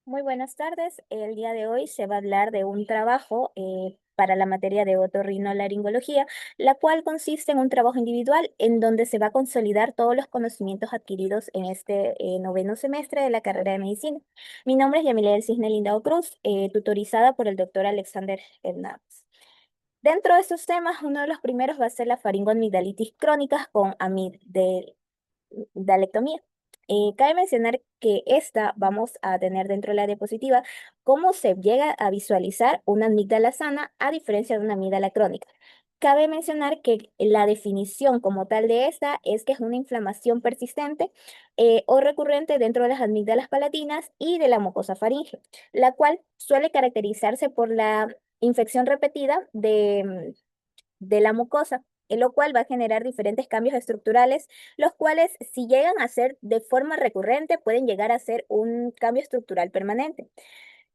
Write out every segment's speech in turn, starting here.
Muy buenas tardes. El día de hoy se va a hablar de un trabajo para la materia de otorrinolaringología, la cual consiste en un trabajo individual en donde se va a consolidar todos los conocimientos adquiridos en este noveno semestre de la carrera de medicina. Mi nombre es Yamilet del Cisne Lindao Cruz, tutorizada por el doctor Alexander Hernández. Dentro de estos temas, uno de los primeros va a ser la faringoamigdalitis crónica con amigdalectomía. Cabe mencionar que esta vamos a tener dentro de la diapositiva cómo se llega a visualizar una amígdala sana a diferencia de una amígdala crónica. Cabe mencionar que la definición como tal de esta es que es una inflamación persistente o recurrente dentro de las amígdalas palatinas y de la mucosa faríngea, la cual suele caracterizarse por la infección repetida de la mucosa, en lo cual va a generar diferentes cambios estructurales, los cuales si llegan a ser de forma recurrente pueden llegar a ser un cambio estructural permanente,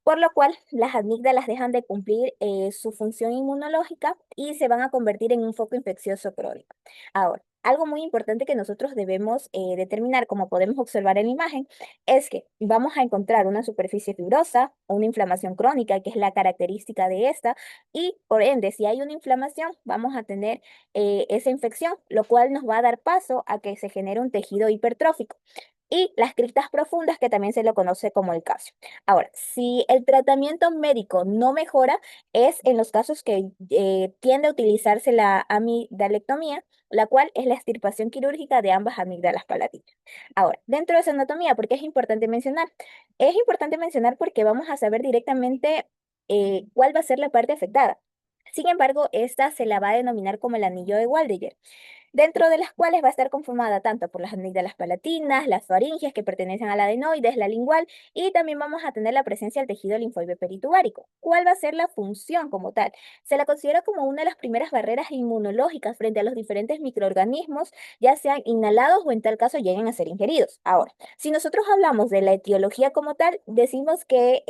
por lo cual las amígdalas dejan de cumplir su función inmunológica y se van a convertir en un foco infeccioso crónico. Ahora, algo muy importante que nosotros debemos determinar, como podemos observar en la imagen, es que vamos a encontrar una superficie fibrosa, una inflamación crónica, que es la característica de esta, y por ende, si hay una inflamación, vamos a tener esa infección, lo cual nos va a dar paso a que se genere un tejido hipertrófico. Y las criptas profundas, que también se lo conoce como el calcio. Ahora, si el tratamiento médico no mejora, es en los casos que tiende a utilizarse la amigdalectomía, la cual es la extirpación quirúrgica de ambas amígdalas palatinas. Ahora, dentro de esa anatomía, ¿por qué es importante mencionar? Es importante mencionar porque vamos a saber directamente cuál va a ser la parte afectada. Sin embargo, esta se la va a denominar como el anillo de Waldeyer, dentro de las cuales va a estar conformada tanto por las amígdalas palatinas, las faringes que pertenecen al adenoides, la lingual, y también vamos a tener la presencia del tejido linfoide peritubárico. ¿Cuál va a ser la función como tal? Se la considera como una de las primeras barreras inmunológicas frente a los diferentes microorganismos, ya sean inhalados o en tal caso lleguen a ser ingeridos. Ahora, si nosotros hablamos de la etiología como tal, decimos que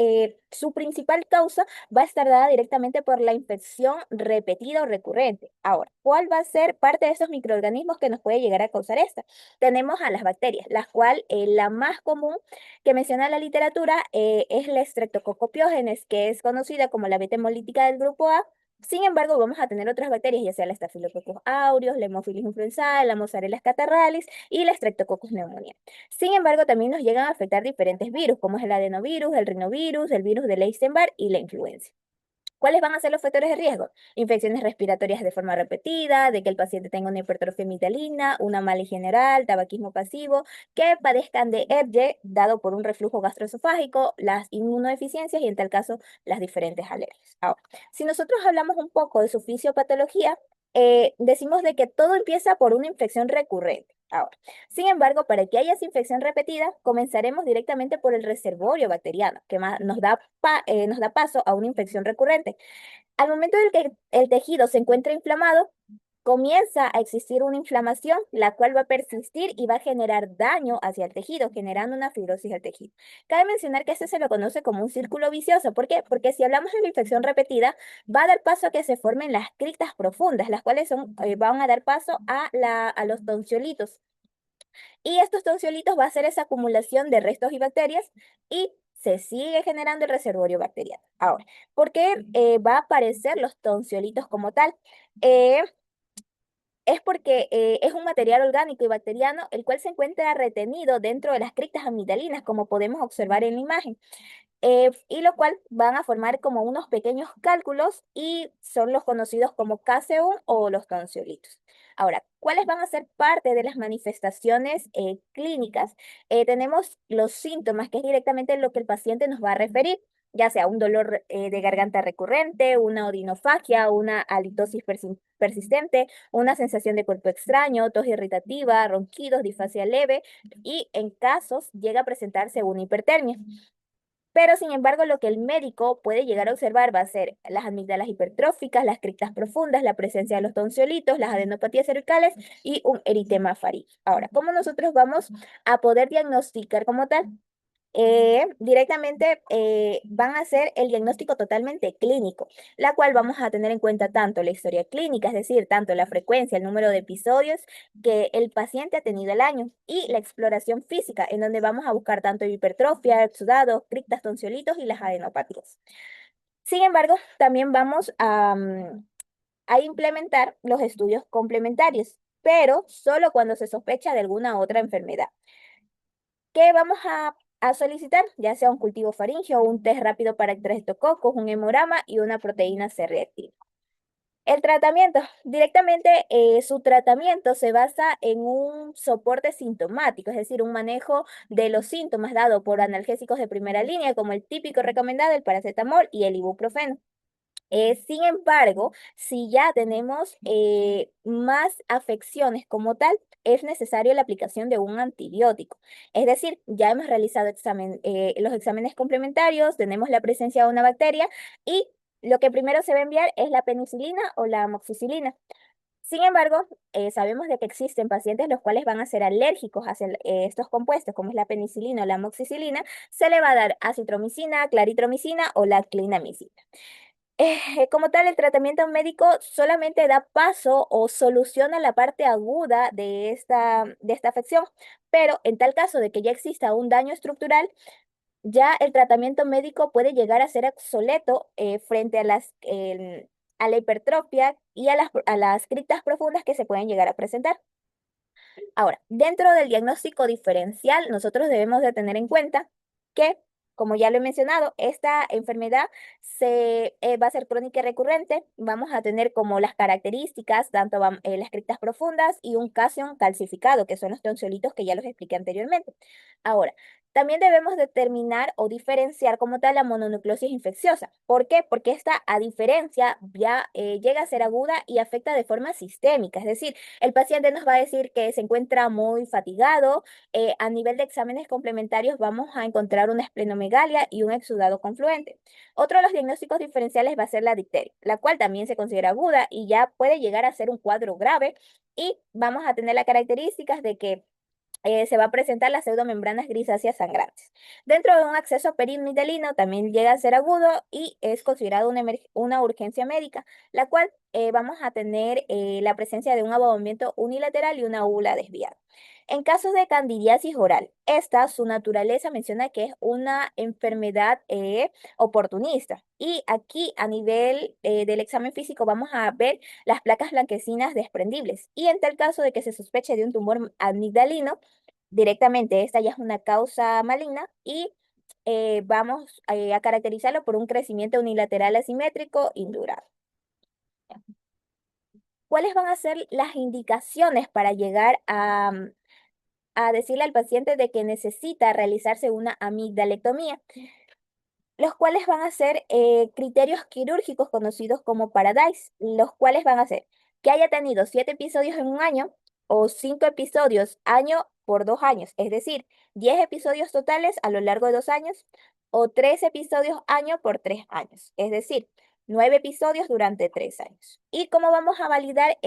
su principal causa va a estar dada directamente por la infección repetida o recurrente. Ahora, ¿cuál va a ser parte de esos microorganismos que nos puede llegar a causar esta? Tenemos a las bacterias, las cuales la más común que menciona la literatura es la Streptococcus que es conocida como la beta hemolítica del grupo A. Sin embargo, vamos a tener otras bacterias, ya sea la Staphylococcus aureus, la Haemophilus influenzae, la Mozzarella catarrhalis y la Streptococcus pneumoniae. Sin embargo, también nos llegan a afectar diferentes virus, como es el adenovirus, el rinovirus, el virus de Epstein-Barr y la influenza. ¿Cuáles van a ser los factores de riesgo? Infecciones respiratorias de forma repetida, de que el paciente tenga una hipertrofia mitalina, una mala higiene general, tabaquismo pasivo, que padezcan de ERGE dado por un reflujo gastroesofágico, las inmunodeficiencias y en tal caso las diferentes alergias. Ahora, si nosotros hablamos un poco de su fisiopatología, decimos de que todo empieza por una infección recurrente. Ahora, sin embargo, para que haya esa infección repetida, comenzaremos directamente por el reservorio bacteriano, que nos da paso a una infección recurrente. Al momento en que el tejido se encuentra inflamado, comienza a existir una inflamación, la cual va a persistir y va a generar daño hacia el tejido, generando una fibrosis del tejido. Cabe mencionar que este se lo conoce como un círculo vicioso. ¿Por qué? Porque si hablamos de la infección repetida, va a dar paso a que se formen las criptas profundas, las cuales van a dar paso a los tonsiolitos. Y estos tonsiolitos va a hacer esa acumulación de restos y bacterias y se sigue generando el reservorio bacteriano. Ahora, ¿por qué va a aparecer los tonsiolitos como tal? Eh, es porque es un material orgánico y bacteriano el cual se encuentra retenido dentro de las criptas amigdalinas, como podemos observar en la imagen, y lo cual van a formar como unos pequeños cálculos y son los conocidos como caseum o los tonsiolitos. Ahora, ¿cuáles van a ser parte de las manifestaciones clínicas? Tenemos los síntomas, que es directamente lo que el paciente nos va a referir, ya sea un dolor de garganta recurrente, una odinofagia, una halitosis persistente, una sensación de cuerpo extraño, tos irritativa, ronquidos, disfasia leve y en casos llega a presentarse una hipertermia. Pero, sin embargo, lo que el médico puede llegar a observar va a ser las amígdalas hipertróficas, las criptas profundas, la presencia de los tonsiolitos, las adenopatías cervicales y un eritema faríngeo. Ahora, ¿cómo nosotros vamos a poder diagnosticar como tal? directamente van a hacer el diagnóstico totalmente clínico, la cual vamos a tener en cuenta tanto la historia clínica, es decir, tanto la frecuencia, el número de episodios que el paciente ha tenido al año, y la exploración física, en donde vamos a buscar tanto hipertrofia, exudados, criptas, tonsiolitos y las adenopatías. Sin embargo, también vamos a implementar los estudios complementarios, pero solo cuando se sospecha de alguna otra enfermedad. ¿Qué vamos a solicitar? Ya sea un cultivo faríngeo, un test rápido para estreptococos, un hemograma y una proteína C reactiva. El tratamiento, directamente su tratamiento se basa en un soporte sintomático, es decir, un manejo de los síntomas dado por analgésicos de primera línea, como el típico recomendado, el paracetamol y el ibuprofeno. Sin embargo, si ya tenemos más afecciones como tal, es necesario la aplicación de un antibiótico. Es decir, ya hemos realizado los exámenes complementarios, tenemos la presencia de una bacteria y lo que primero se va a enviar es la penicilina o la amoxicilina. Sin embargo, sabemos de que existen pacientes los cuales van a ser alérgicos a estos compuestos, como es la penicilina o la amoxicilina, se le va a dar acitromicina, claritromicina o la clindamicina. Como tal, el tratamiento médico solamente da paso o soluciona la parte aguda de esta afección, pero en tal caso de que ya exista un daño estructural, ya el tratamiento médico puede llegar a ser obsoleto frente a la hipertrofia y a las criptas profundas que se pueden llegar a presentar. Ahora, dentro del diagnóstico diferencial, nosotros debemos de tener en cuenta que, como ya lo he mencionado, esta enfermedad va a ser crónica y recurrente. Vamos a tener como las características, tanto las criptas profundas y un casión calcificado, que son los tonsiolitos que ya los expliqué anteriormente. Ahora, también debemos determinar o diferenciar como tal la mononucleosis infecciosa. ¿Por qué? Porque esta, a diferencia, ya llega a ser aguda y afecta de forma sistémica, es decir, el paciente nos va a decir que se encuentra muy fatigado. A nivel de exámenes complementarios vamos a encontrar una esplenomegalia y un exudado confluente. Otro de los diagnósticos diferenciales va a ser la difteria, la cual también se considera aguda y ya puede llegar a ser un cuadro grave. Y vamos a tener las características de que se va a presentar las pseudomembranas grisáceas sangrantes. Dentro de un acceso perimidalino también llega a ser agudo y es considerado una urgencia médica, la cual vamos a tener la presencia de un abogamiento unilateral y una úvula desviada. En casos de candidiasis oral, esta, su naturaleza menciona que es una enfermedad oportunista. Y aquí, a nivel del examen físico, vamos a ver las placas blanquecinas desprendibles. Y en tal caso de que se sospeche de un tumor amigdalino, directamente esta ya es una causa maligna y vamos a caracterizarlo por un crecimiento unilateral asimétrico indurable. ¿Cuáles van a ser las indicaciones para llegar a decirle al paciente de que necesita realizarse una amigdalectomía? Los cuales van a ser criterios quirúrgicos conocidos como Paradise, los cuales van a ser que haya tenido 7 episodios en un año o 5 episodios año por 2 años, es decir, 10 episodios totales a lo largo de 2 años o 3 episodios año por 3 años, es decir, 9 episodios durante 3 años. ¿Y cómo vamos a validar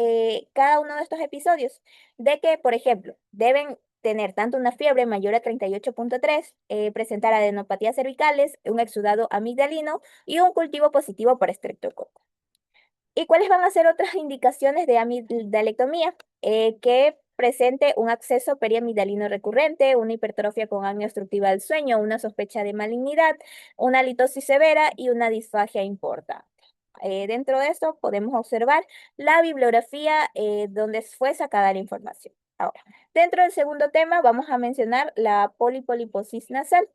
cada uno de estos episodios? De que, por ejemplo, deben tener tanto una fiebre mayor a 38,3, presentar adenopatías cervicales, un exudado amigdalino y un cultivo positivo para estreptococo. ¿Y cuáles van a ser otras indicaciones de amigdalectomía? Que presente un acceso periamigdalino recurrente, una hipertrofia con apnea obstructiva del sueño, una sospecha de malignidad, una litosis severa y una disfagia importante. Dentro de esto podemos observar la bibliografía donde fue sacada la información. Ahora, dentro del segundo tema vamos a mencionar la polipoliposis nasal,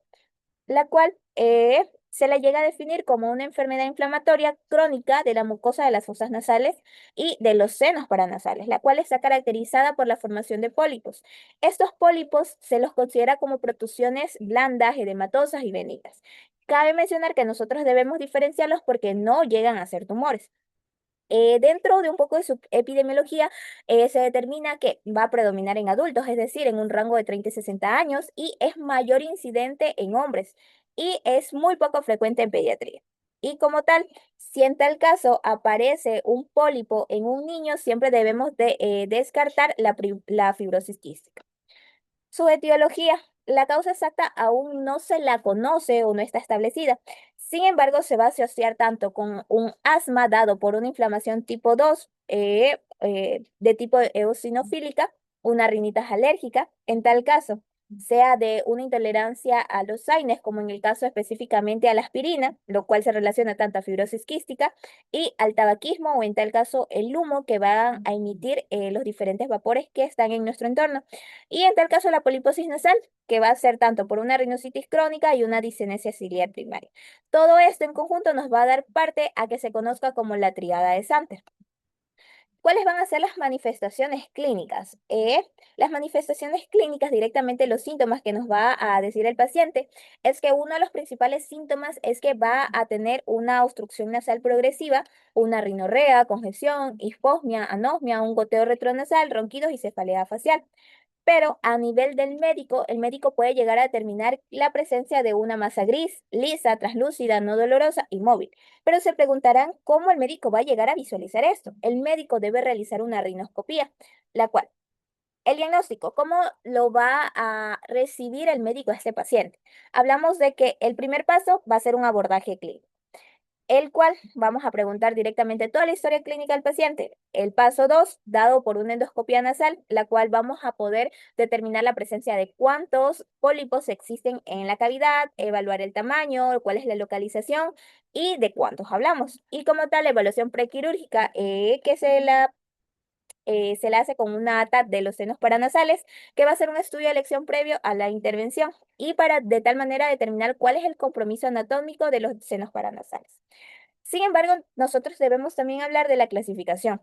la cual se la llega a definir como una enfermedad inflamatoria crónica de la mucosa de las fosas nasales y de los senos paranasales, la cual está caracterizada por la formación de pólipos. Estos pólipos se los considera como protrusiones blandas, edematosas y benignas. Cabe mencionar que nosotros debemos diferenciarlos porque no llegan a ser tumores. Dentro de un poco de su epidemiología, se determina que va a predominar en adultos, es decir, en un rango de 30 y 60 años, y es mayor incidente en hombres, y es muy poco frecuente en pediatría. Y como tal, si en tal caso aparece un pólipo en un niño, siempre debemos de descartar la fibrosis quística. Su etiología. La causa exacta aún no se la conoce o no está establecida. Sin embargo, se va a asociar tanto con un asma dado por una inflamación tipo 2 de tipo eosinofílica, una rinitis alérgica, en tal caso, sea de una intolerancia a los AINES, como en el caso específicamente a la aspirina, lo cual se relaciona tanto a fibrosis quística y al tabaquismo, o en tal caso el humo que van a emitir los diferentes vapores que están en nuestro entorno. Y en tal caso la poliposis nasal, que va a ser tanto por una rinoceronositis crónica y una discenesia ciliar primaria. Todo esto en conjunto nos va a dar parte a que se conozca como la triada de Santer. ¿Cuáles van a ser las manifestaciones clínicas? Las manifestaciones clínicas, directamente los síntomas que nos va a decir el paciente, es que uno de los principales síntomas es que va a tener una obstrucción nasal progresiva, una rinorrea, congestión, hiposmia, anosmia, un goteo retronasal, ronquidos y cefalea facial. Pero a nivel del médico, el médico puede llegar a determinar la presencia de una masa gris, lisa, translúcida, no dolorosa y móvil. Pero se preguntarán cómo el médico va a llegar a visualizar esto. El médico debe realizar una rinoscopía, la cual, el diagnóstico, ¿cómo lo va a recibir el médico a este paciente? Hablamos de que el primer paso va a ser un abordaje clínico, el cual vamos a preguntar directamente toda la historia clínica del paciente. El paso 2, dado por una endoscopia nasal, la cual vamos a poder determinar la presencia de cuántos pólipos existen en la cavidad, evaluar el tamaño, cuál es la localización y de cuántos hablamos. Y como tal, la evaluación prequirúrgica que se la hace con una ATA de los senos paranasales, que va a ser un estudio de elección previo a la intervención y para de tal manera determinar cuál es el compromiso anatómico de los senos paranasales. Sin embargo, nosotros debemos también hablar de la clasificación.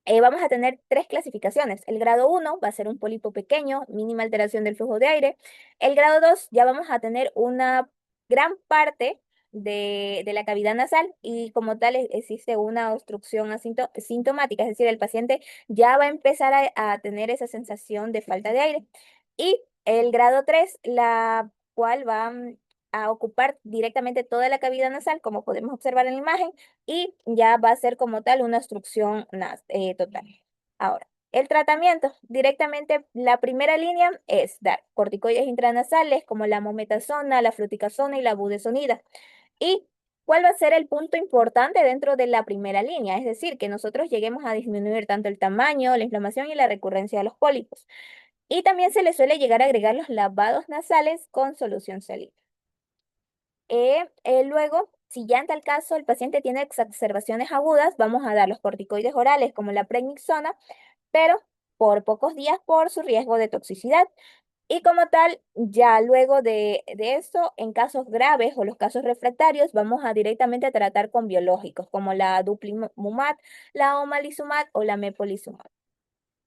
Vamos a tener tres clasificaciones. El grado 1 va a ser un pólipo pequeño, mínima alteración del flujo de aire. El grado 2 ya vamos a tener una gran parte de la cavidad nasal y como tal existe una obstrucción sintomática, es decir, el paciente ya va a empezar a tener esa sensación de falta de aire. Y el grado 3 la cual va a ocupar directamente toda la cavidad nasal, como podemos observar en la imagen, y ya va a ser como tal una obstrucción total. Ahora, el tratamiento, directamente la primera línea es dar corticoides intranasales como la mometasona, la fluticasona y la budesonida. ¿Y cuál va a ser el punto importante dentro de la primera línea? Es decir, que nosotros lleguemos a disminuir tanto el tamaño, la inflamación y la recurrencia de los pólipos. Y también se le suele llegar a agregar los lavados nasales con solución salina. Luego, si ya en tal caso el paciente tiene exacerbaciones agudas, vamos a dar los corticoides orales como la prednisona, pero por pocos días por su riesgo de toxicidad. Y como tal, ya luego de esto, en casos graves o los casos refractarios, vamos a directamente a tratar con biológicos como la duplimumab, la omalizumab o la mepolizumab.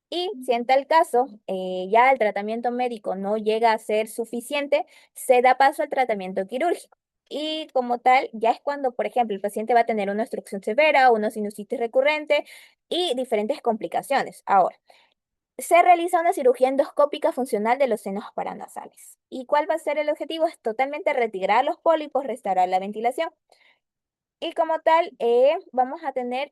Y si en tal caso ya el tratamiento médico no llega a ser suficiente, se da paso al tratamiento quirúrgico. Y como tal, ya es cuando, por ejemplo, el paciente va a tener una obstrucción severa, una sinusitis recurrente y diferentes complicaciones. Ahora, se realiza una cirugía endoscópica funcional de los senos paranasales. ¿Y cuál va a ser el objetivo? Es totalmente retirar los pólipos, restaurar la ventilación. Y como tal, vamos a tener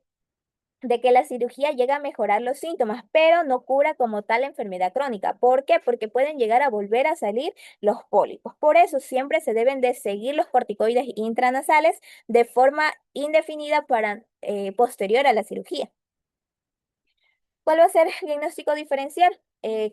de que la cirugía llega a mejorar los síntomas, pero no cura como tal la enfermedad crónica. ¿Por qué? Porque pueden llegar a volver a salir los pólipos. Por eso siempre se deben de seguir los corticoides intranasales de forma indefinida para posterior a la cirugía. ¿Cuál va a ser el diagnóstico diferencial?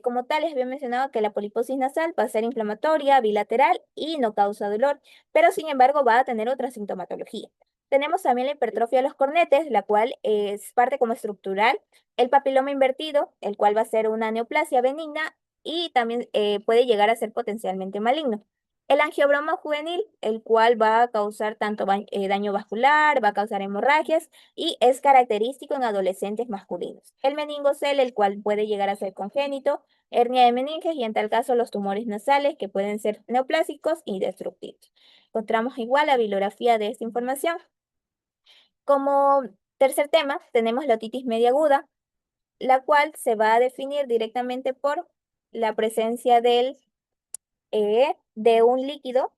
Como tal, les había mencionado que la poliposis nasal va a ser inflamatoria, bilateral y no causa dolor, pero sin embargo va a tener otra sintomatología. Tenemos también la hipertrofia de los cornetes, la cual es parte como estructural, el papiloma invertido, el cual va a ser una neoplasia benigna y también puede llegar a ser potencialmente maligno. El angiobroma juvenil, el cual va a causar tanto daño vascular, va a causar hemorragias y es característico en adolescentes masculinos. El meningocele, el cual puede llegar a ser congénito, hernia de meninges y en tal caso los tumores nasales que pueden ser neoplásicos y destructivos. Encontramos igual la bibliografía de esta información. Como tercer tema, tenemos la otitis media aguda, la cual se va a definir directamente por la presencia de un líquido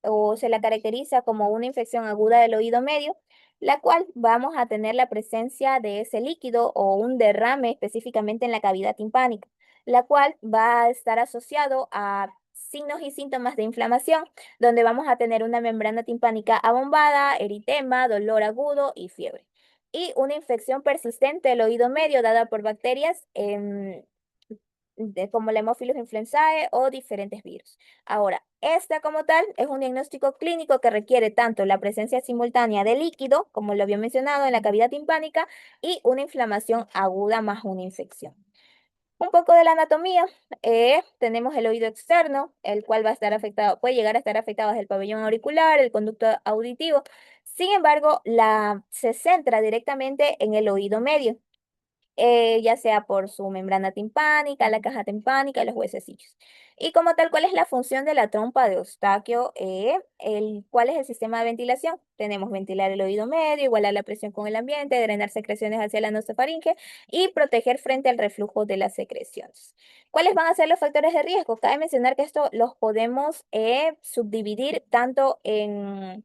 o se la caracteriza como una infección aguda del oído medio, la cual vamos a tener la presencia de ese líquido o un derrame específicamente en la cavidad timpánica, la cual va a estar asociado a signos y síntomas de inflamación, donde vamos a tener una membrana timpánica abombada, eritema, dolor agudo y fiebre. Y una infección persistente del oído medio dada por bacterias como la Haemophilus influenzae o diferentes virus. Ahora, esta como tal es un diagnóstico clínico que requiere tanto la presencia simultánea de líquido, como lo había mencionado, en la cavidad timpánica, y una inflamación aguda más una infección. Un poco de la anatomía, tenemos el oído externo, el cual va a estar afectado, puede llegar a estar afectado desde el pabellón auricular, el conducto auditivo. Sin embargo, se centra directamente en el oído medio, ya sea por su membrana timpánica, la caja timpánica y los huesecillos. Y como tal, ¿cuál es la función de la trompa de Eustaquio? ¿Cuál es el sistema de ventilación? Tenemos ventilar el oído medio, igualar la presión con el ambiente, drenar secreciones hacia la nasofaringe y proteger frente al reflujo de las secreciones. ¿Cuáles van a ser los factores de riesgo? Cabe mencionar que esto los podemos subdividir tanto en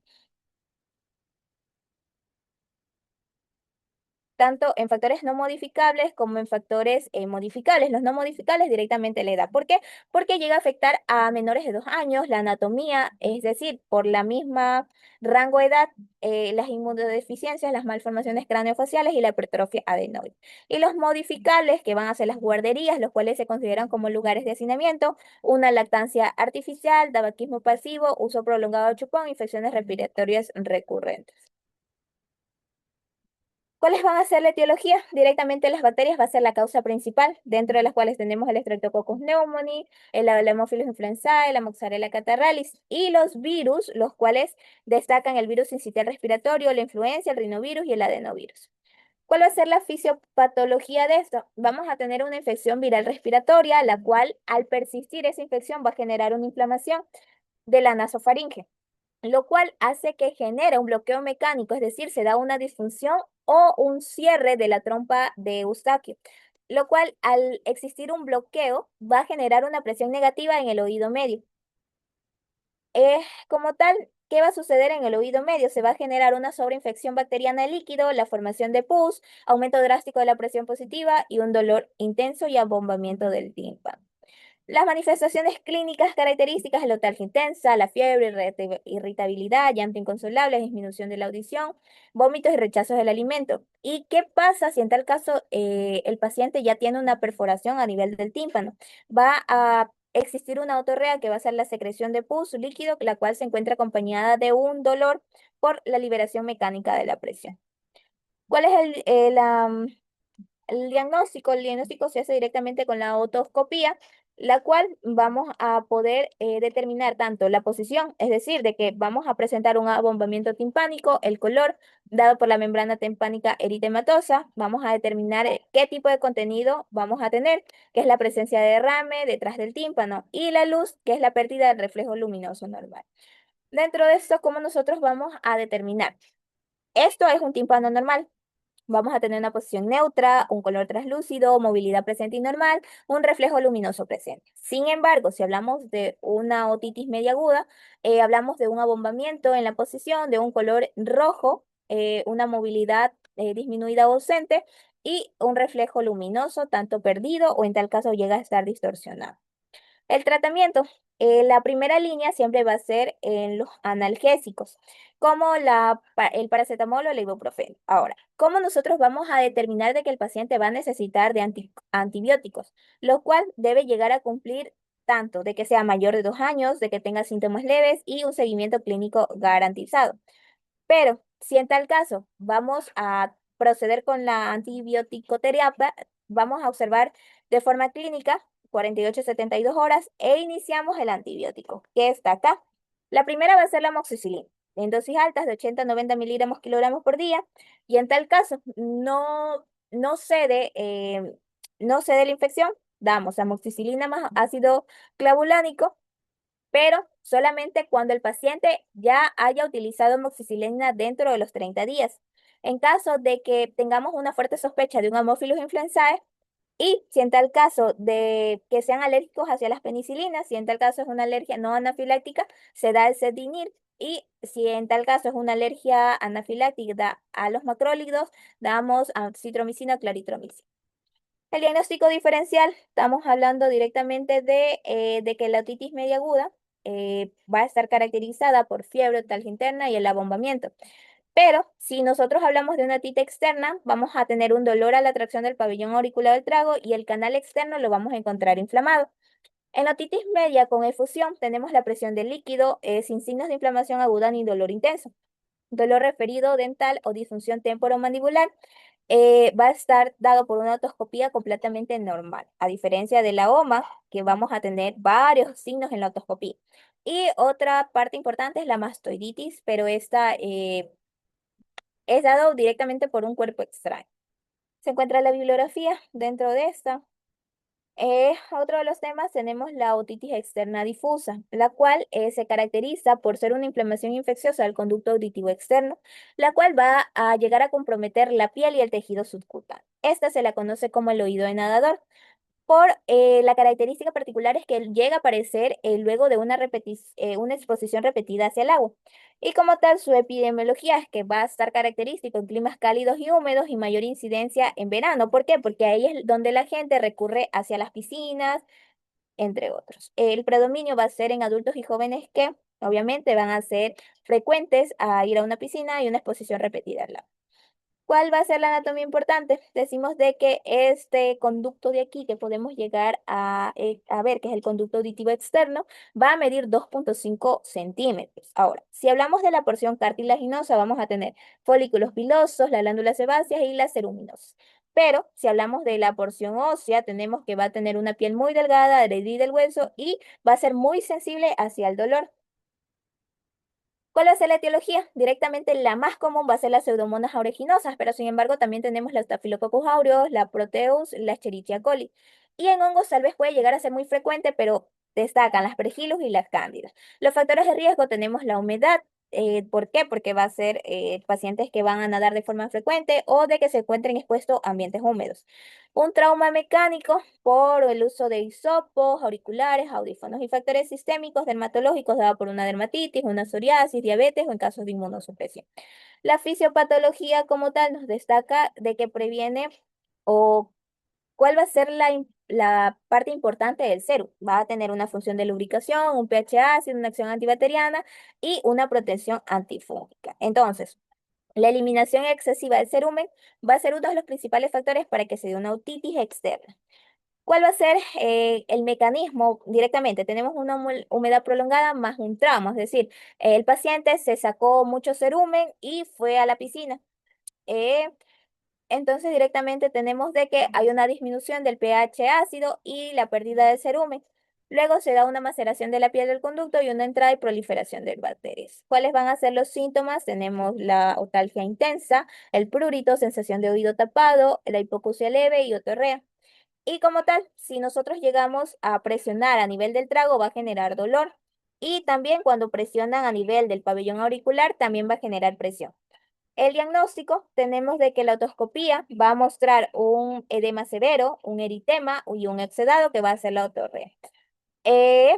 factores no modificables como en factores modificables. Los no modificables directamente la edad. ¿Por qué? Porque llega a afectar a menores de 2 años la anatomía, es decir, por la misma rango de edad, las inmunodeficiencias, las malformaciones craneofaciales y la hipertrofia adenoide. Y los modificables, que van a ser las guarderías, los cuales se consideran como lugares de hacinamiento, una lactancia artificial, tabaquismo pasivo, uso prolongado de chupón, infecciones respiratorias recurrentes. ¿Cuáles van a ser la etiología? Directamente las bacterias va a ser la causa principal, dentro de las cuales tenemos el Streptococcus pneumoniae, el Haemophilus influenzae, la Moxarella catarrhalis y los virus, los cuales destacan el virus sincitial respiratorio, la influenza, el rinovirus y el adenovirus. ¿Cuál va a ser la fisiopatología de esto? Vamos a tener una infección viral respiratoria, la cual al persistir esa infección va a generar una inflamación de la nasofaringe, lo cual hace que genere un bloqueo mecánico, es decir, se da una disfunción o un cierre de la trompa de Eustaquio, lo cual al existir un bloqueo va a generar una presión negativa en el oído medio. Como tal, ¿qué va a suceder en el oído medio? Se va a generar una sobreinfección bacteriana del líquido, la formación de pus, aumento drástico de la presión positiva y un dolor intenso y abombamiento del tímpano. Las manifestaciones clínicas características, la letargia intensa, la fiebre, irritabilidad, llanto inconsolable, disminución de la audición, vómitos y rechazos del alimento. ¿Y qué pasa si en tal caso el paciente ya tiene una perforación a nivel del tímpano? Va a existir una otorrea que va a ser la secreción de pus líquido, la cual se encuentra acompañada de un dolor por la liberación mecánica de la presión. ¿Cuál es el diagnóstico se hace directamente con la otoscopía, la cual vamos a poder determinar tanto la posición, es decir, de que vamos a presentar un abombamiento timpánico, el color dado por la membrana timpánica eritematosa, vamos a determinar qué tipo de contenido vamos a tener, que es la presencia de derrame detrás del tímpano, y la luz, que es la pérdida del reflejo luminoso normal. Dentro de esto, ¿cómo nosotros vamos a determinar? Esto es un tímpano normal. Vamos a tener una posición neutra, un color translúcido, movilidad presente y normal, un reflejo luminoso presente. Sin embargo, si hablamos de una otitis media aguda, hablamos de un abombamiento en la posición, de un color rojo, una movilidad disminuida o ausente y un reflejo luminoso, tanto perdido o en tal caso llega a estar distorsionado. El tratamiento, la primera línea siempre va a ser en los analgésicos, como el paracetamol o el ibuprofeno. Ahora, ¿cómo nosotros vamos a determinar de que el paciente va a necesitar de antibióticos? Lo cual debe llegar a cumplir tanto de que sea mayor de 2 años, de que tenga síntomas leves y un seguimiento clínico garantizado. Pero si en tal caso vamos a proceder con la antibioticoterapia, vamos a observar de forma clínica 48 a 72 horas e iniciamos el antibiótico, que está acá. La primera va a ser la amoxicilina, en dosis altas de 80 a 90 miligramos kilogramos por día, y en tal caso no cede la infección, damos amoxicilina más ácido clavulánico, pero solamente cuando el paciente ya haya utilizado amoxicilina dentro de los 30 días. En caso de que tengamos una fuerte sospecha de un Haemophilus influenzae y si en tal caso de que sean alérgicos hacia las penicilinas, si en tal caso es una alergia no anafiláctica, se da el Cedinir. Y si en tal caso es una alergia anafiláctica a los macrólidos, damos citromicina o claritromicina. El diagnóstico diferencial, estamos hablando directamente de que la otitis media aguda va a estar caracterizada por fiebre, otalgia interna y el abombamiento. Pero si nosotros hablamos de una otitis externa, vamos a tener un dolor a la tracción del pabellón auricular del trago y el canal externo lo vamos a encontrar inflamado. En la otitis media con efusión tenemos la presión del líquido sin signos de inflamación aguda ni dolor intenso. Dolor referido dental o disfunción temporomandibular va a estar dado por una otoscopía completamente normal, a diferencia de la OMA, que vamos a tener varios signos en la otoscopía. Y otra parte importante es la mastoiditis, pero esta es dado directamente por un cuerpo extraño. Se encuentra la bibliografía dentro de esta. Otro de los temas tenemos la otitis externa difusa, la cual se caracteriza por ser una inflamación infecciosa del conducto auditivo externo, la cual va a llegar a comprometer la piel y el tejido subcutáneo. Esta se la conoce como el oído de nadador por la característica particular es que llega a aparecer luego de una exposición repetida hacia el agua. Y como tal, su epidemiología es que va a estar característico en climas cálidos y húmedos y mayor incidencia en verano. ¿Por qué? Porque ahí es donde la gente recurre hacia las piscinas, entre otros. El predominio va a ser en adultos y jóvenes que obviamente van a ser frecuentes a ir a una piscina y una exposición repetida al agua. ¿Cuál va a ser la anatomía importante? Decimos de que este conducto de aquí, que podemos llegar a ver, que es el conducto auditivo externo, va a medir 2,5 centímetros. Ahora, si hablamos de la porción cartilaginosa, vamos a tener folículos pilosos, las glándulas sebáceas y las ceruminosas. Pero si hablamos de la porción ósea, tenemos que va a tener una piel muy delgada, adherida al hueso y va a ser muy sensible hacia el dolor. ¿Cuál va a ser la etiología? Directamente la más común va a ser las pseudomonas aeruginosa, pero sin embargo también tenemos la Staphylococcus aureus, la Proteus, la Escherichia coli. Y en hongos tal vez puede llegar a ser muy frecuente, pero destacan las Aspergillus y las Cándidas. Los factores de riesgo tenemos la humedad. ¿Por qué? Porque va a ser pacientes que van a nadar de forma frecuente o de que se encuentren expuestos a ambientes húmedos. Un trauma mecánico por el uso de hisopos, auriculares, audífonos y factores sistémicos dermatológicos dado por una dermatitis, una psoriasis, diabetes o en casos de inmunosupresión. La fisiopatología como tal nos destaca de que previene o cuál va a ser la parte importante del serum. Va a tener una función de lubricación, un pH ácido, una acción antibacteriana y una protección antifúngica. Entonces, la eliminación excesiva del cerumen va a ser uno de los principales factores para que se dé una otitis externa. ¿Cuál va a ser el mecanismo directamente? Tenemos una humedad prolongada más un trauma, es decir, el paciente se sacó mucho cerumen y fue a la piscina. Eh, entonces directamente tenemos de que hay una disminución del pH ácido y la pérdida de cerumen. Luego se da una maceración de la piel del conducto y una entrada y proliferación de bacterias. ¿Cuáles van a ser los síntomas? Tenemos la otalgia intensa, el prurito, sensación de oído tapado, la hipoacusia leve y otorrea. Y como tal, si nosotros llegamos a presionar a nivel del trago, va a generar dolor. Y también cuando presionan a nivel del pabellón auricular, también va a generar presión. El diagnóstico, tenemos de que la otoscopía va a mostrar un edema severo, un eritema y un exudado que va a ser la otorrea. Eh,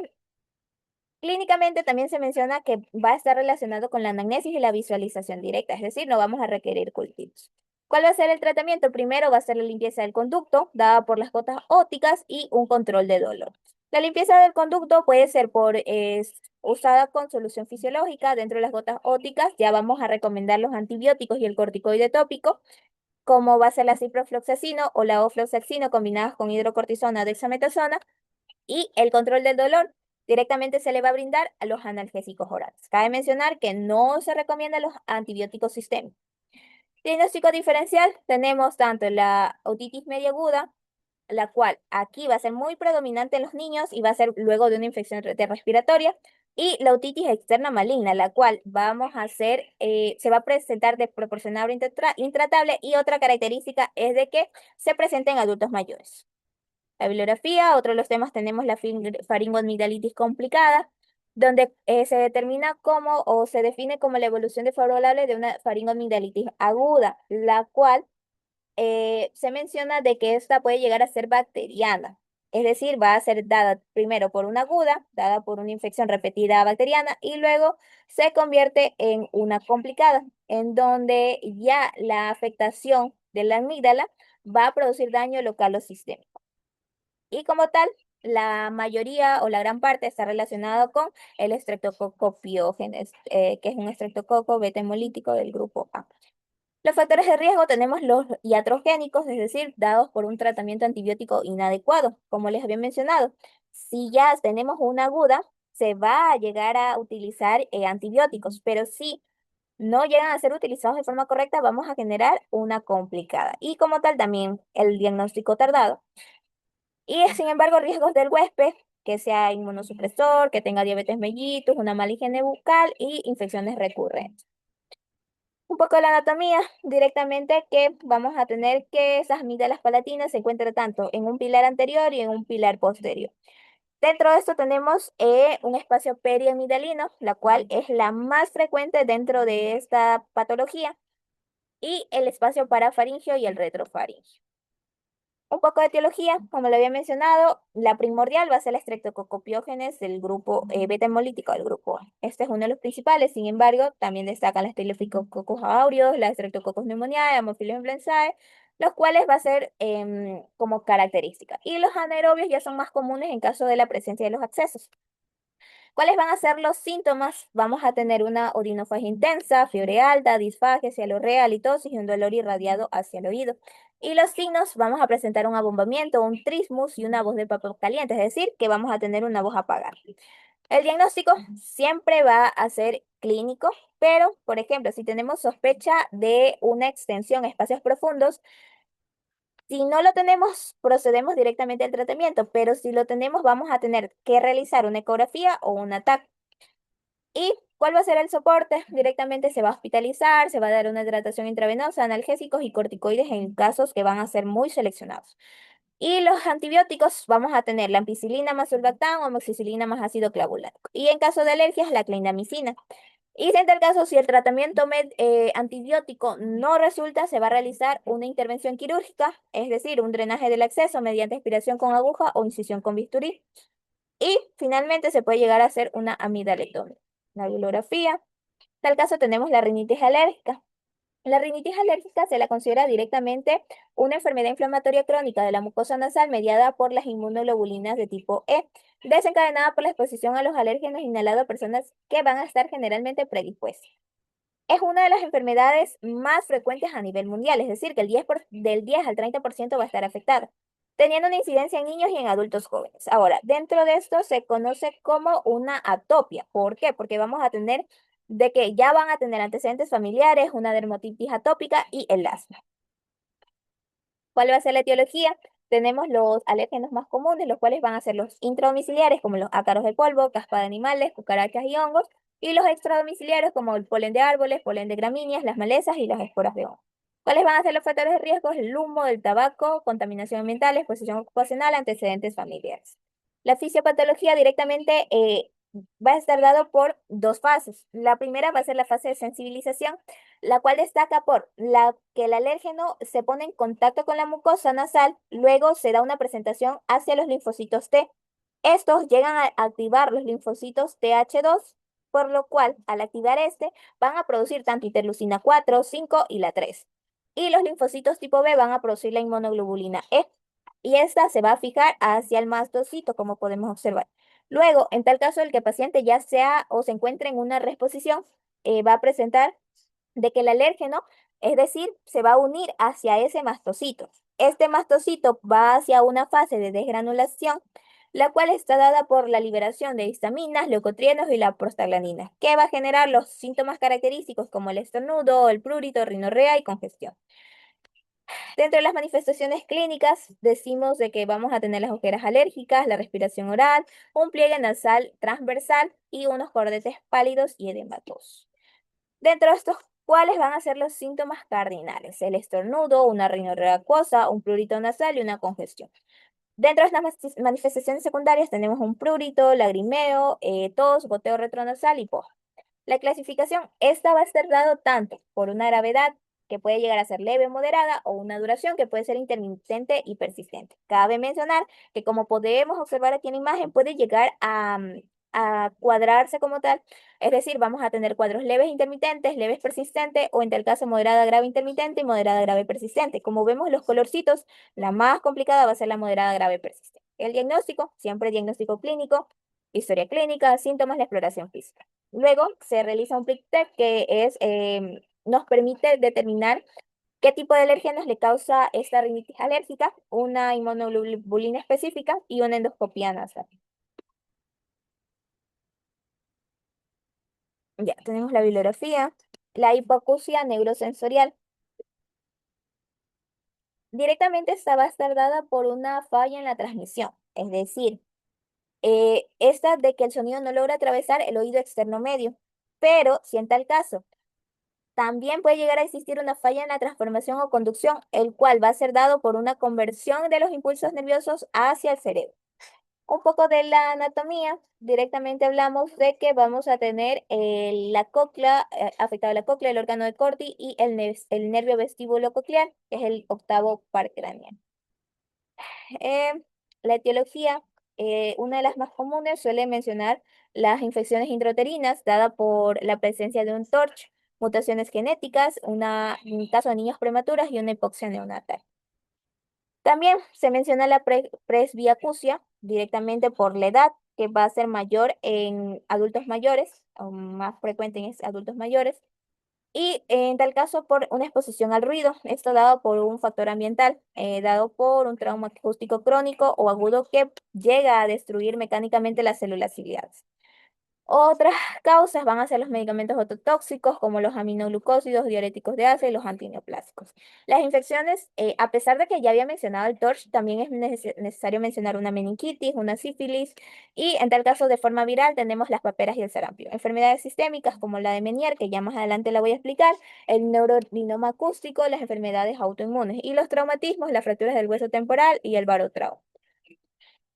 Clínicamente también se menciona que va a estar relacionado con la anamnesis y la visualización directa, es decir, no vamos a requerir cultivos. ¿Cuál va a ser el tratamiento? Primero va a ser la limpieza del conducto, dada por las gotas ópticas y un control de dolor. La limpieza del conducto puede ser usada con solución fisiológica dentro de las gotas ópticas. Ya vamos a recomendar los antibióticos y el corticoide tópico, como va a ser la ciprofloxacino o la ofloxacino combinadas con hidrocortisona o dexametasona y el control del dolor directamente se le va a brindar a los analgésicos orales. Cabe mencionar que no se recomiendan los antibióticos sistémicos. Diagnóstico diferencial, tenemos tanto la otitis media aguda, la cual aquí va a ser muy predominante en los niños y va a ser luego de una infección respiratoria, y la otitis externa maligna, la cual vamos a hacer, se va a presentar desproporcionado intratable y otra característica es de que se presenta en adultos mayores. La bibliografía, otro de los temas tenemos la faringoamigdalitis complicada, donde se determina como o se define como la evolución desfavorable de una faringoamigdalitis aguda, la cual se menciona de que esta puede llegar a ser bacteriana, es decir, va a ser dada primero por una aguda, dada por una infección repetida bacteriana y luego se convierte en una complicada, en donde ya la afectación de la amígdala va a producir daño local o sistémico. Y como tal, la mayoría o la gran parte está relacionado con el estreptococo piógenes, que es un estreptococo beta hemolítico del grupo A. Los factores de riesgo tenemos los iatrogénicos, es decir, dados por un tratamiento antibiótico inadecuado, como les había mencionado. Si ya tenemos una aguda, se va a llegar a utilizar antibióticos, pero si no llegan a ser utilizados de forma correcta, vamos a generar una complicada. Y como tal, también el diagnóstico tardado. Y sin embargo, riesgos del huésped, que sea inmunosupresor, que tenga diabetes mellitus, una mala higiene bucal y infecciones recurrentes. Un poco de la anatomía, directamente que vamos a tener que esas amígdalas palatinas se encuentran tanto en un pilar anterior y en un pilar posterior. Dentro de esto tenemos un espacio periamidalino, la cual es la más frecuente dentro de esta patología, y el espacio parafaringio y el retrofaringio. Un poco de etiología, como lo había mencionado, la primordial va a ser la estreptococopiógenes del grupo beta hemolítico del grupo A. Este es uno de los principales, sin embargo, también destacan los Staphylococcus aureus, la Streptococcus pneumoniae, Haemophilus influenzae, los cuales va a ser como característica. Y los anaerobios ya son más comunes en caso de la presencia de los abscesos. ¿Cuáles van a ser los síntomas? Vamos a tener una odinofagia intensa, fiebre alta, disfagia, cialorrea, halitosis y un dolor irradiado hacia el oído. Y los signos, vamos a presentar un abombamiento, un trismus y una voz de papel caliente, es decir, que vamos a tener una voz apagada. El diagnóstico siempre va a ser clínico, pero, por ejemplo, si tenemos sospecha de una extensión a espacios profundos, si no lo tenemos, procedemos directamente al tratamiento, pero si lo tenemos, vamos a tener que realizar una ecografía o un TAC. ¿Y cuál va a ser el soporte? Directamente se va a hospitalizar, se va a dar una hidratación intravenosa, analgésicos y corticoides en casos que van a ser muy seleccionados. Y los antibióticos vamos a tener la ampicilina más sulbactam o amoxicilina más ácido clavulánico. Y en caso de alergias, la clindamicina. Y en tal caso, si el tratamiento antibiótico no resulta, se va a realizar una intervención quirúrgica, es decir, un drenaje del acceso mediante aspiración con aguja o incisión con bisturí. Y finalmente se puede llegar a hacer una amidalectomía. La bibliografía. En tal caso tenemos la rinitis alérgica. La rinitis alérgica se la considera directamente una enfermedad inflamatoria crónica de la mucosa nasal mediada por las inmunoglobulinas de tipo E, desencadenada por la exposición a los alérgenos inhalados a personas que van a estar generalmente predispuestas. Es una de las enfermedades más frecuentes a nivel mundial, es decir, que del 10 al 30% va a estar afectada, teniendo una incidencia en niños y en adultos jóvenes. Ahora, dentro de esto se conoce como una atopia. ¿Por qué? Porque vamos a tener de que ya van a tener antecedentes familiares, una dermatitis atópica y el asma. ¿Cuál va a ser la etiología? Tenemos los alérgenos más comunes, los cuales van a ser los intradomiciliares, como los ácaros de polvo, caspa de animales, cucarachas y hongos, y los extradomiciliares, como el polen de árboles, polen de gramíneas, las malezas y las esporas de hongo. ¿Cuáles van a ser los factores de riesgo? El humo, el tabaco, contaminación ambiental, exposición ocupacional, antecedentes familiares. La fisiopatología directamente va a estar dado por dos fases. La primera va a ser la fase de sensibilización, la cual destaca por la que el alérgeno se pone en contacto con la mucosa nasal, luego se da una presentación hacia los linfocitos T. Estos llegan a activar los linfocitos TH2, por lo cual al activar este van a producir tanto interleucina 4, 5 y la 3. Y los linfocitos tipo B van a producir la inmunoglobulina E. Y esta se va a fijar hacia el mastocito, como podemos observar. Luego, en tal caso, el que el paciente ya sea o se encuentre en una reexposición, va a presentar de que el alérgeno, es decir, se va a unir hacia ese mastocito. Este mastocito va hacia una fase de desgranulación, la cual está dada por la liberación de histaminas, leucotrienos y la prostaglandina, que va a generar los síntomas característicos como el estornudo, el prurito, rinorrea y congestión. Dentro de las manifestaciones clínicas, decimos de que vamos a tener las ojeras alérgicas, la respiración oral, un pliegue nasal transversal y unos cordetes pálidos y edematosos. Dentro de estos, ¿cuáles van a ser los síntomas cardinales? El estornudo, una rinorrea acuosa, un prurito nasal y una congestión. Dentro de estas manifestaciones secundarias tenemos un prurito, lagrimeo, tos, goteo retronasal y poja. La clasificación, esta va a estar dado tanto por una gravedad que puede llegar a ser leve o moderada o una duración que puede ser intermitente y persistente. Cabe mencionar que como podemos observar aquí en la imagen, puede llegar a a cuadrarse como tal, es decir, vamos a tener cuadros leves intermitentes, leves persistentes o en tal caso moderada grave intermitente y moderada grave persistente. Como vemos los colorcitos, la más complicada va a ser la moderada grave persistente. El diagnóstico, siempre diagnóstico clínico, historia clínica, síntomas, la exploración física. Luego se realiza un prick test que es, nos permite determinar qué tipo de alérgenos le causa esta rinitis alérgica, una inmunoglobulina específica y una endoscopía nasal. Ya, tenemos la bibliografía, la hipoacusia neurosensorial. Directamente esta va a estar dada por una falla en la transmisión, es decir, esta de que el sonido no logra atravesar el oído externo medio. Pero si en tal caso también puede llegar a existir una falla en la transformación o conducción, el cual va a ser dado por una conversión de los impulsos nerviosos hacia el cerebro. Un poco de la anatomía, directamente hablamos de que vamos a tener la cóclea, afectado la cóclea, el órgano de Corti y el nervio vestíbulo coclear, que es el octavo par craneal. Eh, la etiología, una de las más comunes, suele mencionar las infecciones intrauterinas dada por la presencia de un TORCH, mutaciones genéticas, un caso de niños prematuras y una hipoxia neonatal. También se menciona la presbiacusia directamente por la edad, que va a ser mayor en adultos mayores, o más frecuente en adultos mayores, y en tal caso por una exposición al ruido, esto dado por un factor ambiental, dado por un trauma acústico crónico o agudo que llega a destruir mecánicamente las células ciliares. Otras causas van a ser los medicamentos ototóxicos como los aminoglucósidos, diuréticos de ACE y los antineoplásicos. Las infecciones, a pesar de que ya había mencionado el TORCH, también es necesario mencionar una meningitis, una sífilis y en tal caso de forma viral tenemos las paperas y el sarampión. Enfermedades sistémicas como la de Meniere, que ya más adelante la voy a explicar, el neurorinoma acústico, las enfermedades autoinmunes y los traumatismos, las fracturas del hueso temporal y el barotrauma.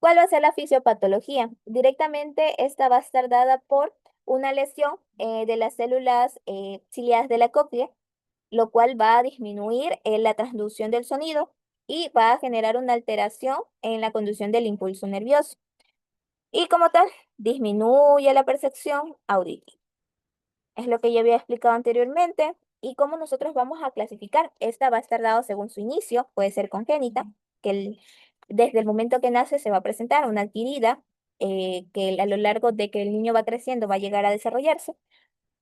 ¿Cuál va a ser la fisiopatología? Directamente esta va a estar dada por una lesión de las células ciliadas de la cóclea, lo cual va a disminuir la transducción del sonido y va a generar una alteración en la conducción del impulso nervioso. Y como tal, disminuye la percepción auditiva. Es lo que ya había explicado anteriormente. Y cómo nosotros vamos a clasificar. Esta va a estar dado según su inicio, puede ser congénita, que desde el momento que nace se va a presentar una adquirida, que a lo largo de que el niño va creciendo va a llegar a desarrollarse.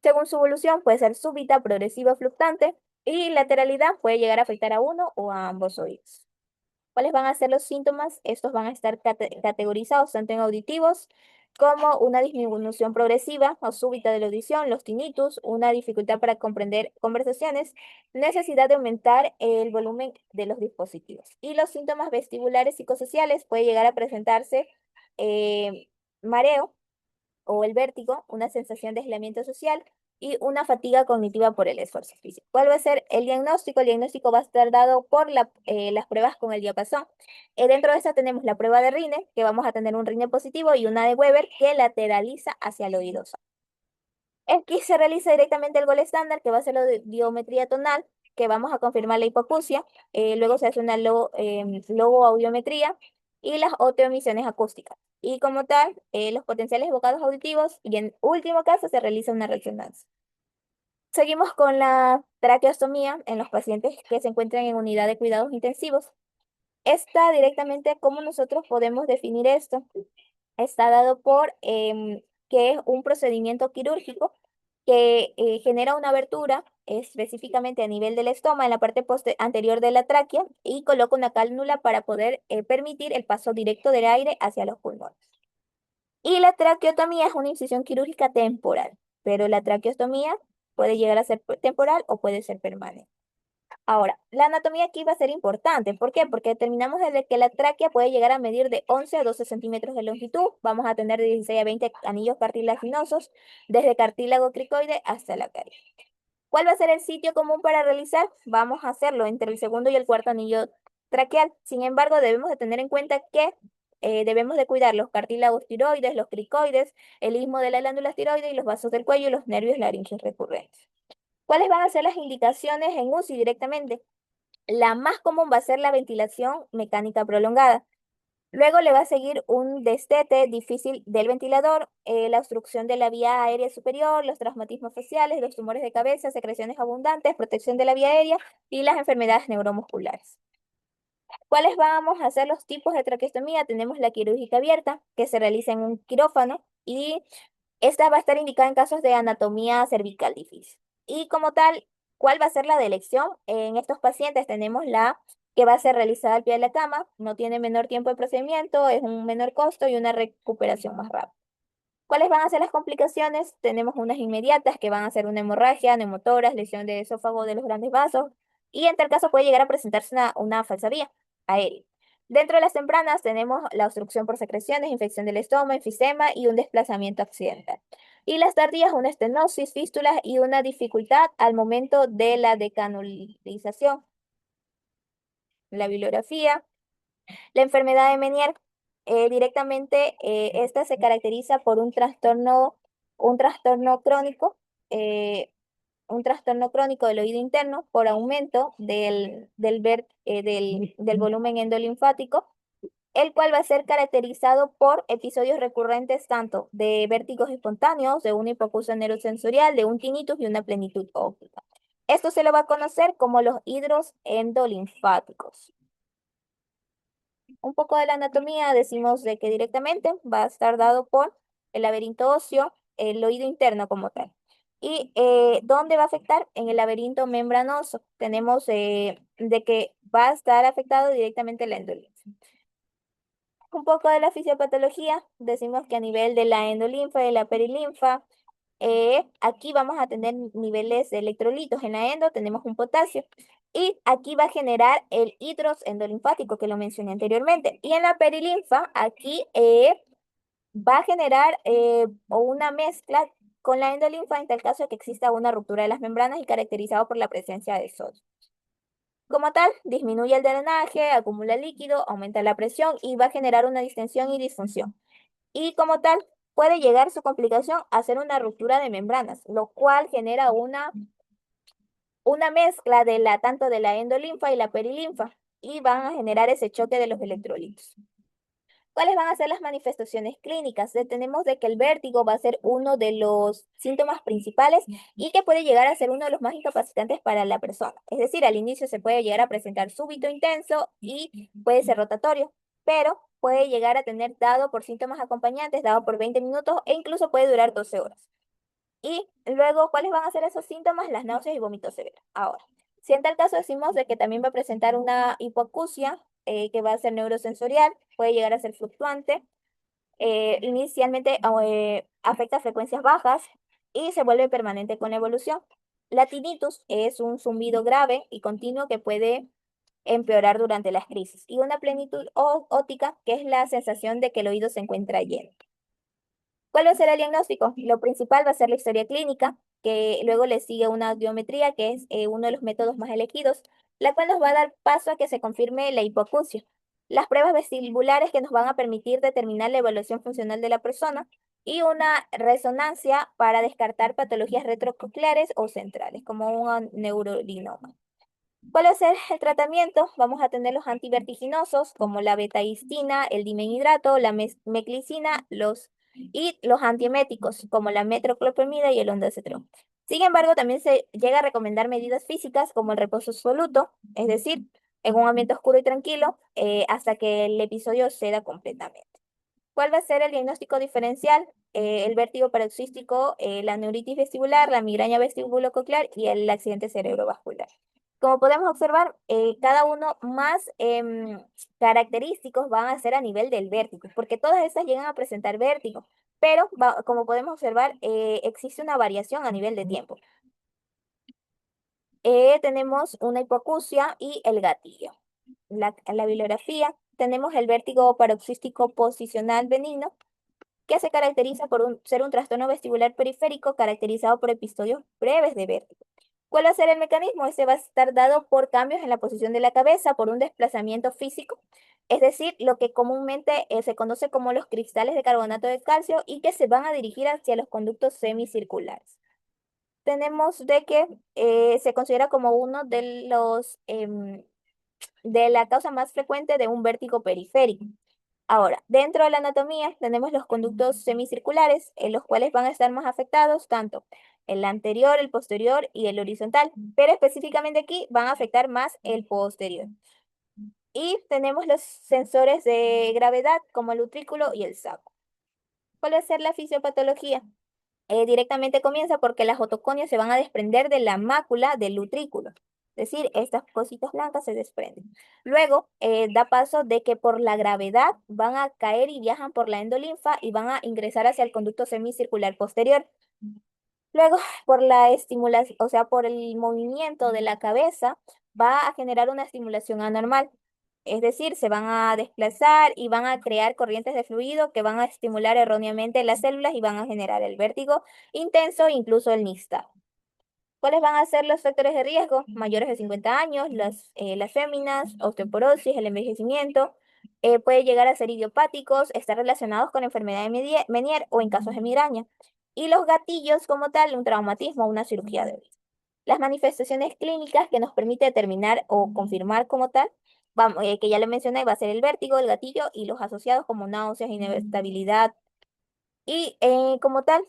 Según su evolución, puede ser súbita, progresiva, fluctuante, y lateralidad puede llegar a afectar a uno o a ambos oídos. ¿Cuáles van a ser los síntomas? Estos van a estar categorizados tanto en auditivos como una disminución progresiva o súbita de la audición, los tinnitus, una dificultad para comprender conversaciones, necesidad de aumentar el volumen de los dispositivos. Y los síntomas vestibulares psicosociales puede llegar a presentarse mareo, o el vértigo, una sensación de aislamiento social y una fatiga cognitiva por el esfuerzo físico. ¿Cuál va a ser el diagnóstico? El diagnóstico va a estar dado por las pruebas con el diapasón. Dentro de esta tenemos la prueba de Rine, que vamos a tener un Rine positivo y una de Weber que lateraliza hacia el oído. Aquí se realiza directamente el gol estándar, que va a ser la diometría tonal, que vamos a confirmar la hipoacusia. Luego se hace una logoaudiometría y las otoemisiones acústicas. Y como tal, los potenciales evocados auditivos y en último caso se realiza una resonancia. Seguimos con la traqueostomía en los pacientes que se encuentran en unidad de cuidados intensivos. Está directamente cómo nosotros podemos definir esto. Está dado por que es un procedimiento quirúrgico que genera una abertura específicamente a nivel del estoma en la parte anterior de la tráquea y coloca una cánula para poder permitir el paso directo del aire hacia los pulmones. Y la traqueotomía es una incisión quirúrgica temporal, pero la traqueostomía puede llegar a ser temporal o puede ser permanente. Ahora, la anatomía aquí va a ser importante. ¿Por qué? Porque determinamos desde que la tráquea puede llegar a medir de 11 a 12 centímetros de longitud. Vamos a tener de 16 a 20 anillos cartilaginosos, desde cartílago cricoide hasta la caries. ¿Cuál va a ser el sitio común para realizar? Vamos a hacerlo entre el segundo y el cuarto anillo traqueal. Sin embargo, debemos de tener en cuenta que debemos de cuidar los cartílagos tiroides, los cricoides, el istmo de la glándula tiroides y los vasos del cuello y los nervios laringeos recurrentes. ¿Cuáles van a ser las indicaciones en UCI directamente? La más común va a ser la ventilación mecánica prolongada. Luego le va a seguir un destete difícil del ventilador, la obstrucción de la vía aérea superior, los traumatismos faciales, los tumores de cabeza, secreciones abundantes, protección de la vía aérea y las enfermedades neuromusculares. ¿Cuáles vamos a ser los tipos de traqueostomía? Tenemos la quirúrgica abierta, que se realiza en un quirófano, y esta va a estar indicada en casos de anatomía cervical difícil. Y como tal, ¿cuál va a ser la de elección? En estos pacientes tenemos la que va a ser realizada al pie de la cama, no tiene menor tiempo de procedimiento, es un menor costo y una recuperación más rápida. ¿Cuáles van a ser las complicaciones? Tenemos unas inmediatas que van a ser una hemorragia, neumotoras, lesión de esófago de los grandes vasos y en tal caso puede llegar a presentarse una falsa vía aérea. Dentro de las tempranas tenemos la obstrucción por secreciones, infección del estómago, enfisema y un desplazamiento accidental. Y las tardías, una estenosis, fístulas y una dificultad al momento de la decanulización. La bibliografía. La enfermedad de Meniere, directamente, esta se caracteriza por un trastorno crónico, eh, un trastorno crónico del oído interno por aumento del volumen endolinfático, el cual va a ser caracterizado por episodios recurrentes tanto de vértigos espontáneos, de una hipoacusia neurosensorial, de un tinnitus y una plenitud óptica. Esto se lo va a conocer como los hidros endolinfáticos. Un poco de la anatomía, decimos de que directamente va a estar dado por el laberinto óseo, el oído interno como tal. ¿Y dónde va a afectar? En el laberinto membranoso. Tenemos de que va a estar afectado directamente la endolinfa. Un poco de la fisiopatología, decimos que a nivel de la endolinfa y de la perilinfa, aquí vamos a tener niveles de electrolitos. En la endo tenemos un potasio y aquí va a generar el hidros endolinfático que lo mencioné anteriormente. Y en la perilinfa, aquí va a generar o una mezcla con la endolinfa en tal caso de que exista una ruptura de las membranas y caracterizado por la presencia de sodio. Como tal, disminuye el drenaje, acumula líquido, aumenta la presión y va a generar una distensión y disfunción. Y como tal, puede llegar su complicación a ser una ruptura de membranas, lo cual genera una mezcla de tanto de la endolinfa y la perilinfa y van a generar ese choque de los electrolitos. ¿Cuáles van a ser las manifestaciones clínicas? Tenemos de que el vértigo va a ser uno de los síntomas principales y que puede llegar a ser uno de los más incapacitantes para la persona. Es decir, al inicio se puede llegar a presentar súbito intenso y puede ser rotatorio, pero puede llegar a tener dado por síntomas acompañantes, dado por 20 minutos e incluso puede durar 12 horas. Y luego, ¿cuáles van a ser esos síntomas? Las náuseas y vómitos severos. Ahora, si en tal caso decimos de que también va a presentar una hipoacusia, que va a ser neurosensorial, puede llegar a ser fluctuante, inicialmente afecta a frecuencias bajas y se vuelve permanente con la evolución. La tinnitus es un zumbido grave y continuo que puede empeorar durante las crisis. Y una plenitud óptica, que es la sensación de que el oído se encuentra lleno. ¿Cuál va a ser el diagnóstico? Lo principal va a ser la historia clínica, que luego le sigue una audiometría, que es uno de los métodos más elegidos, la cual nos va a dar paso a que se confirme la hipoacusia. Las pruebas vestibulares que nos van a permitir determinar la evaluación funcional de la persona y una resonancia para descartar patologías retrococleares o centrales, como un neurolinoma. ¿Cuál va a ser el tratamiento? Vamos a tener los antivertiginosos como la betahistina, el dimenhidrato, la meclicina, y los antieméticos como la metoclopramida y el ondansetron. Sin embargo, también se llega a recomendar medidas físicas como el reposo absoluto, es decir, en un ambiente oscuro y tranquilo, hasta que el episodio ceda completamente. ¿Cuál va a ser el diagnóstico diferencial? El vértigo paroxístico, la neuritis vestibular, la migraña vestibulococlear y el accidente cerebrovascular. Como podemos observar, cada uno más característicos van a ser a nivel del vértigo, porque todas estas llegan a presentar vértigo, pero como podemos observar, existe una variación a nivel de tiempo. Tenemos una hipoacusia y el gatillo. La bibliografía, tenemos el vértigo paroxístico posicional benigno, que se caracteriza por ser un trastorno vestibular periférico caracterizado por episodios breves de vértigo. ¿Cuál va a ser el mecanismo? Ese va a estar dado por cambios en la posición de la cabeza, por un desplazamiento físico, es decir, lo que comúnmente se conoce como los cristales de carbonato de calcio y que se van a dirigir hacia los conductos semicirculares. Tenemos de que se considera como uno de la causa más frecuente de un vértigo periférico. Ahora, dentro de la anatomía tenemos los conductos semicirculares, en los cuales van a estar más afectados tanto el anterior, el posterior y el horizontal, pero específicamente aquí van a afectar más el posterior. Y tenemos los sensores de gravedad como el utrículo y el saco. ¿Cuál va a ser la fisiopatología? Directamente comienza porque las otoconias se van a desprender de la mácula del utrículo. Es decir, estas cositas blancas se desprenden. Luego da paso de que por la gravedad van a caer y viajan por la endolinfa y van a ingresar hacia el conducto semicircular posterior. Luego, por la estimulación, o sea, por el movimiento de la cabeza, va a generar una estimulación anormal. Es decir, se van a desplazar y van a crear corrientes de fluido que van a estimular erróneamente las células y van a generar el vértigo intenso e incluso el nistagmo. ¿Cuáles van a ser los factores de riesgo? Mayores de 50 años, las féminas, osteoporosis, el envejecimiento. Puede llegar a ser idiopáticos, estar relacionados con enfermedad de Meniere o en casos de migraña. Y los gatillos como tal, un traumatismo o una cirugía de oído. Las manifestaciones clínicas que nos permite determinar o confirmar como tal, vamos, que ya le mencioné, va a ser el vértigo, el gatillo y los asociados como náuseas, inestabilidad, y como tal,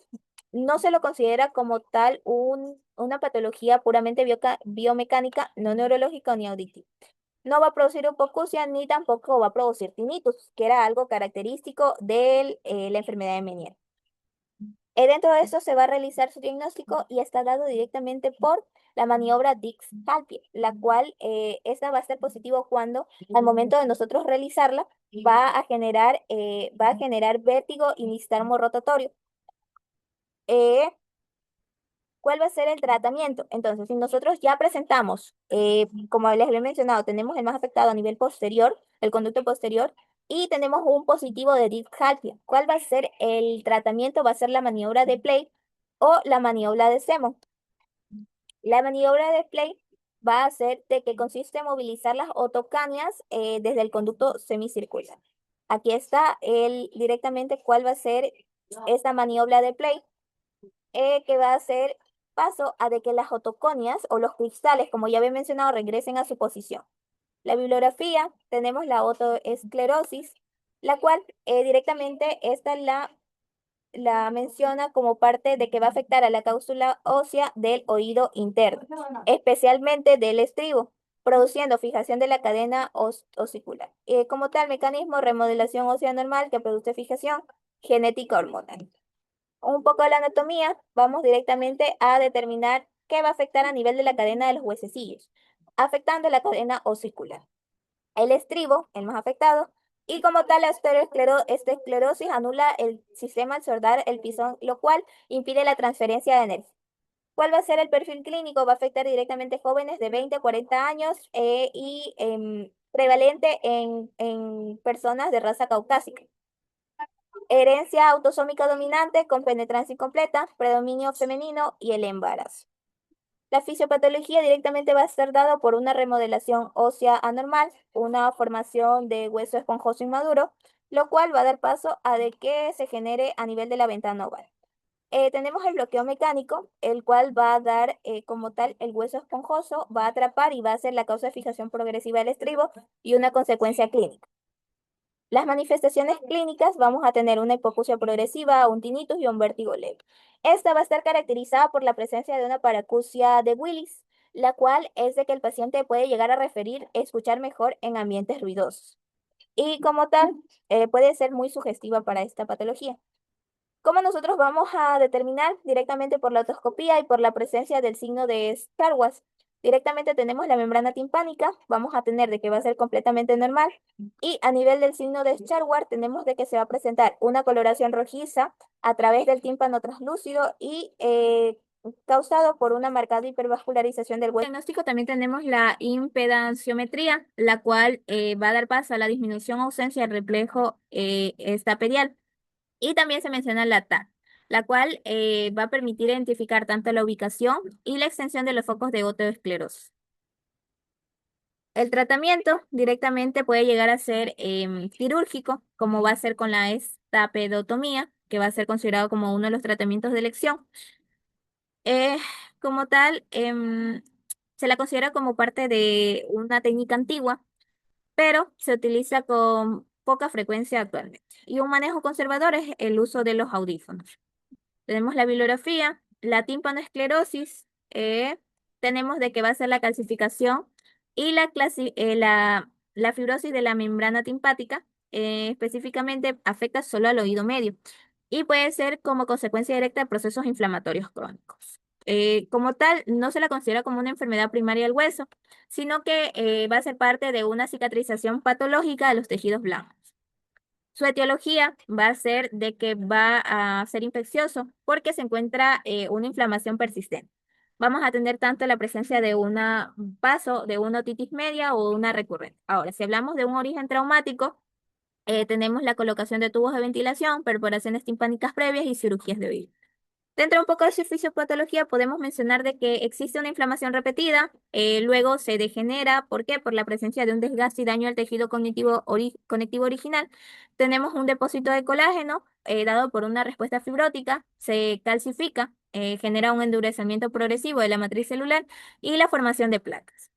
no se lo considera como tal una patología puramente biomecánica, no neurológica ni auditiva. No va a producir hipoacusia ni tampoco va a producir tinnitus, que era algo característico de la enfermedad de Meniere. Dentro de esto se va a realizar su diagnóstico y está dado directamente por la maniobra Dix-Calpie, la cual esta va a ser positivo cuando al momento de nosotros realizarla va a generar vértigo y nistagmo rotatorio. Eh, ¿Cuál va a ser el tratamiento? Entonces, si nosotros ya presentamos, como les he mencionado, tenemos el más afectado a nivel posterior, el conducto posterior, y tenemos un positivo de discalcia. ¿Cuál va a ser el tratamiento? Va a ser la maniobra de Play o la maniobra de Semo. La maniobra de Play va a ser de que consiste en movilizar las otocanias desde el conducto semicircular. Aquí está directamente cuál va a ser esta maniobra de Play que va a hacer paso a de que las otoconias o los cristales, como ya había mencionado, regresen a su posición. La bibliografía, tenemos la otoesclerosis, la cual directamente esta la menciona como parte de que va a afectar a la cápsula ósea del oído interno, especialmente del estribo, produciendo fijación de la cadena osicular. Como tal, mecanismo, remodelación ósea normal que produce fijación genética hormonal un poco de la anatomía, vamos directamente a determinar qué va a afectar a nivel de la cadena de los huesecillos, afectando la cadena osicular. El estribo, el más afectado, y como tal la esta esclerosis anula el sistema al soldar el pisón, lo cual impide la transferencia de energía. ¿Cuál va a ser el perfil clínico? Va a afectar directamente jóvenes de 20 a 40 años y prevalente en personas de raza caucásica. Herencia autosómica dominante con penetrancia incompleta, predominio femenino y el embarazo. La fisiopatología directamente va a estar dada por una remodelación ósea anormal, una formación de hueso esponjoso inmaduro, lo cual va a dar paso a de que se genere a nivel de la ventana oval. Tenemos el bloqueo mecánico, el cual va a dar como tal el hueso esponjoso, va a atrapar y va a ser la causa de fijación progresiva del estribo y una consecuencia clínica. Las manifestaciones clínicas vamos a tener una hipoacusia progresiva, un tinnitus y un vértigo leve. Esta va a estar caracterizada por la presencia de una paracusia de Willis, la cual es de que el paciente puede llegar a referir escuchar mejor en ambientes ruidosos. Y como tal, puede ser muy sugestiva para esta patología. ¿Cómo nosotros vamos a determinar directamente por la otoscopía y por la presencia del signo de Starwas? Directamente tenemos la membrana timpánica, vamos a tener de que va a ser completamente normal y a nivel del signo de Starward tenemos de que se va a presentar una coloración rojiza a través del tímpano translúcido y causado por una marcada hipervascularización del hueso. En el diagnóstico también tenemos la impedanciometría, la cual va a dar paso a la disminución o ausencia del reflejo estapedial. Y también se menciona la TAC, la cual va a permitir identificar tanto la ubicación y la extensión de los focos de otoesclerosis. El tratamiento directamente puede llegar a ser quirúrgico, como va a ser con la estapedotomía, que va a ser considerado como uno de los tratamientos de elección. Eh, Como tal, se la considera como parte de una técnica antigua, pero se utiliza poca frecuencia actualmente. Y un manejo conservador es el uso de los audífonos. Tenemos la bibliografía, la tímpanoesclerosis, tenemos de que va a ser la calcificación y la fibrosis de la membrana timpática, específicamente afecta solo al oído medio y puede ser como consecuencia directa de procesos inflamatorios crónicos. Como tal, no se la considera como una enfermedad primaria del hueso, sino que va a ser parte de una cicatrización patológica de los tejidos blancos. Su etiología va a ser de que va a ser infeccioso porque se encuentra una inflamación persistente. Vamos a tener tanto la presencia de un paso de una otitis media o una recurrente. Ahora, si hablamos de un origen traumático, tenemos la colocación de tubos de ventilación, perforaciones timpánicas previas y cirugías de oído. Dentro de un poco de su fisiopatología podemos mencionar de que existe una inflamación repetida, luego se degenera, ¿por qué? Por la presencia de un desgaste y daño al tejido conectivo original. Tenemos un depósito de colágeno dado por una respuesta fibrótica, se calcifica, genera un endurecimiento progresivo de la matriz celular y la formación de placas.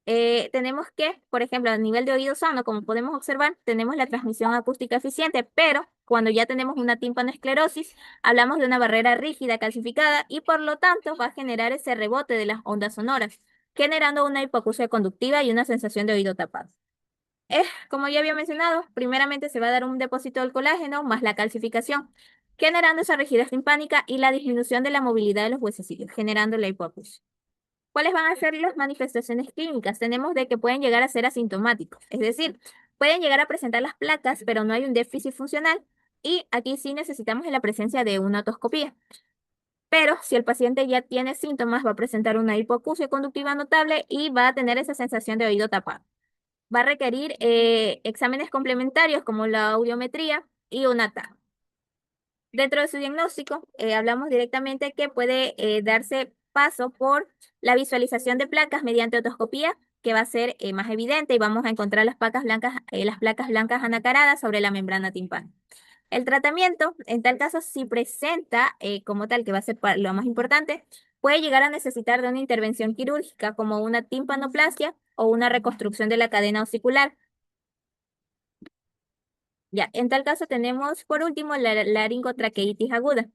Tenemos que, por ejemplo, a nivel de oído sano, como podemos observar, tenemos la transmisión acústica eficiente, pero cuando ya tenemos una tímpanoesclerosis, hablamos de una barrera rígida calcificada y por lo tanto va a generar ese rebote de las ondas sonoras, generando una hipoacusia conductiva y una sensación de oído tapado. Como ya había mencionado, primeramente se va a dar un depósito del colágeno más la calcificación, generando esa rigidez timpánica y la disminución de la movilidad de los huesecillos, generando la hipoacusia. ¿Cuáles van a ser las manifestaciones clínicas? Tenemos de que pueden llegar a ser asintomáticos, es decir, pueden llegar a presentar las placas, pero no hay un déficit funcional y aquí sí necesitamos la presencia de una otoscopía. Pero si el paciente ya tiene síntomas, va a presentar una hipoacusia conductiva notable y va a tener esa sensación de oído tapado. Va a requerir exámenes complementarios como la audiometría y una TAC. Dentro de su diagnóstico, hablamos directamente que puede darse paso por la visualización de placas mediante otoscopía, que va a ser más evidente y vamos a encontrar las placas blancas anacaradas sobre la membrana timpánica. El tratamiento, en tal caso, si presenta como tal, que va a ser lo más importante, puede llegar a necesitar de una intervención quirúrgica como una timpanoplastia o una reconstrucción de la cadena osicular. Ya, en tal caso tenemos por último la laringotraqueitis aguda.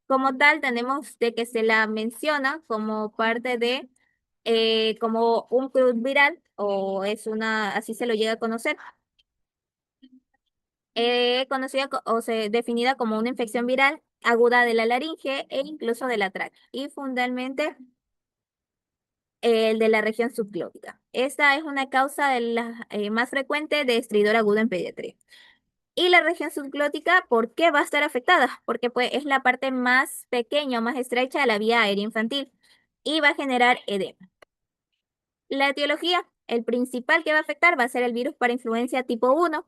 Como tal, tenemos de que se la menciona como parte de, como un crudo viral, o es una, así se lo llega a conocer, conocida definida como una infección viral aguda de la laringe e incluso de la tráquea, y fundamentalmente el de la región subglótica. Esta es una causa de la, más frecuente de estridor agudo en pediatría. Y la región subglótica, ¿por qué va a estar afectada? Porque pues, es la parte más pequeña o más estrecha de la vía aérea infantil y va a generar edema. La etiología, el principal que va a afectar va a ser el virus para influencia tipo 1,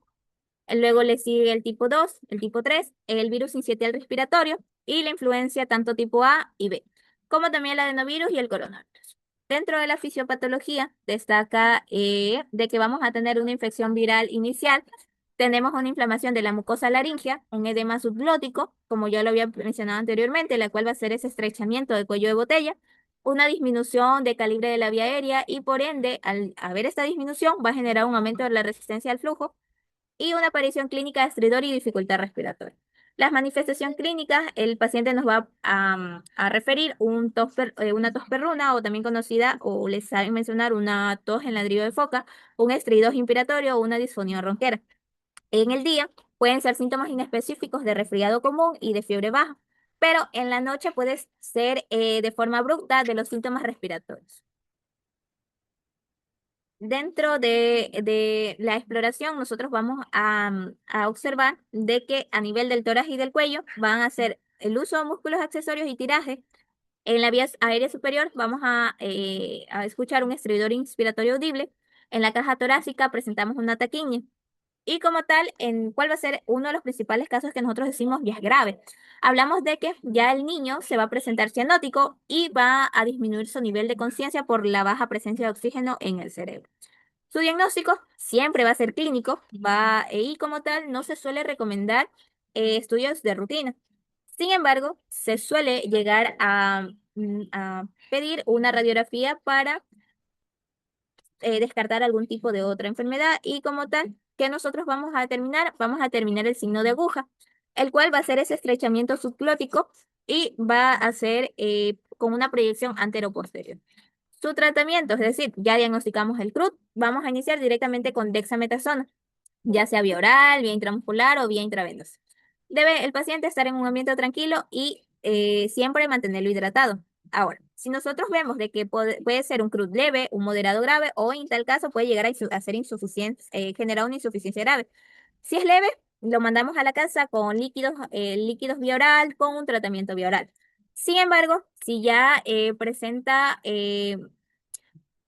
luego le sigue el tipo 2, el tipo 3, el virus sincitial respiratorio y la influencia tanto tipo A y B, como también el adenovirus y el coronavirus. Dentro de la fisiopatología destaca de que vamos a tener una infección viral inicial, tenemos una inflamación de la mucosa laringea, un edema subglótico, como ya lo había mencionado anteriormente, la cual va a ser ese estrechamiento del cuello de botella, una disminución de calibre de la vía aérea y por ende, al haber esta disminución, va a generar un aumento de la resistencia al flujo y una aparición clínica de estridor y dificultad respiratoria. Las manifestaciones clínicas, el paciente nos va a referir una tos perruna o también conocida, o les saben mencionar una tos en ladrido de foca, un estridor inspiratorio o una disfonía ronquera. En el día pueden ser síntomas inespecíficos de resfriado común y de fiebre baja, pero en la noche puede ser de forma abrupta de los síntomas respiratorios. Dentro de la exploración, nosotros vamos a observar de que a nivel del tórax y del cuello van a hacer el uso de músculos accesorios y tiraje. En la vía aérea superior vamos a escuchar un estridor inspiratorio audible. En la caja torácica presentamos una taquiña. Y como tal, ¿cuál va a ser uno de los principales casos que nosotros decimos ya es grave? Hablamos de que ya el niño se va a presentar cianótico y va a disminuir su nivel de conciencia por la baja presencia de oxígeno en el cerebro. Su diagnóstico siempre va a ser clínico, y como tal no se suele recomendar estudios de rutina. Sin embargo, se suele llegar a pedir una radiografía para descartar algún tipo de otra enfermedad y como tal, que nosotros vamos a determinar? Vamos a determinar el signo de aguja, el cual va a ser ese estrechamiento subglótico y va a ser con una proyección antero-posterior. Su tratamiento, es decir, ya diagnosticamos el CRUD, vamos a iniciar directamente con dexametasona, ya sea vía oral, vía intramuscular o vía intravenosa. Debe el paciente estar en un ambiente tranquilo y siempre mantenerlo hidratado. Ahora, si nosotros vemos de que puede ser un CRUD leve, un moderado grave o en tal caso puede llegar a ser insuficiente, generar una insuficiencia grave. Si es leve, lo mandamos a la casa con líquidos vía oral, con un tratamiento vía oral. Sin embargo, si ya presenta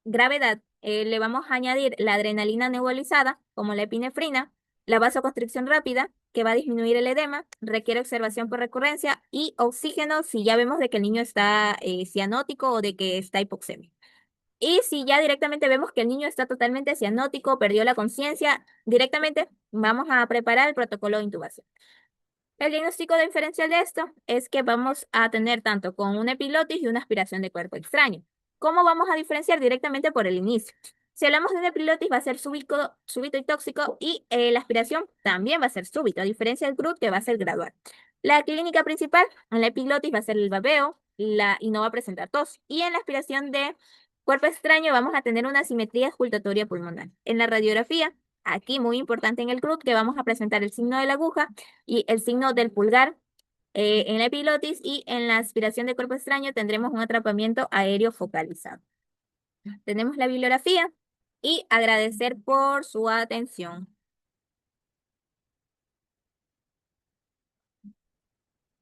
gravedad, le vamos a añadir la adrenalina nebulizada, como la epinefrina, la vasoconstricción rápida, que va a disminuir el edema, requiere observación por recurrencia y oxígeno si ya vemos de que el niño está cianótico o de que está hipoxémico. Y si ya directamente vemos que el niño está totalmente cianótico, perdió la conciencia, directamente vamos a preparar el protocolo de intubación. El diagnóstico diferencial de esto es que vamos a tener tanto con una epilotis y una aspiración de cuerpo extraño. ¿Cómo vamos a diferenciar? Directamente por el inicio. Si hablamos de una epilotis va a ser súbito y tóxico y la aspiración también va a ser súbito, a diferencia del CRUD que va a ser gradual. La clínica principal en la epilotis va a ser el babeo y no va a presentar tos. Y en la aspiración de cuerpo extraño vamos a tener una simetría escultatoria pulmonar. En la radiografía, aquí muy importante en el CRUD, que vamos a presentar el signo de la aguja y el signo del pulgar en la epilotis y en la aspiración de cuerpo extraño tendremos un atrapamiento aéreo focalizado. Tenemos la bibliografía y agradecer por su atención.